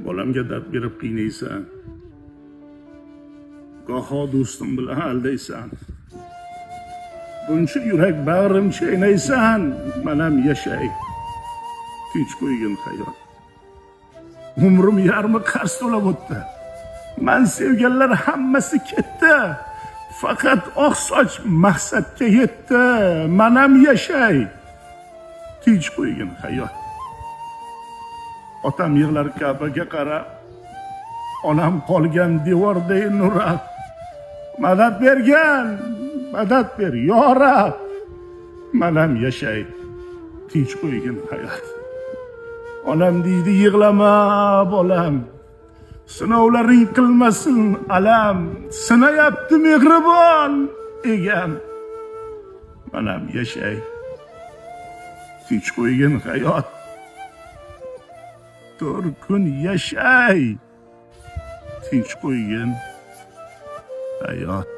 bolamga dard berib qiynaysan, goho do'stim bilan aldaysan. Buncha yurak bag'rim chaynaysan, manam yashay, tinch qo'ygin hayot. Umrim yarmi qarz to'lab o'tdi. Men sevganlar hammasi ketdi. Faqat oq soch maqsadga yetdi. Manam yashay, tinch qo'ygin hayot. Otam yig'lar Ka'baga qarab, onam qolgan devorday nurab. Madad bergan, madad ber yo Rab. Manam yashay, tinch qo'ygin hayot. Onam deydi yig'lama bolam, sinovlaring qilmasin alam. Sinayapti mehribon egam. Manam yashay, tinch qo'ygin hayot. Bir kun yashay, tinch qo'ygin hayot.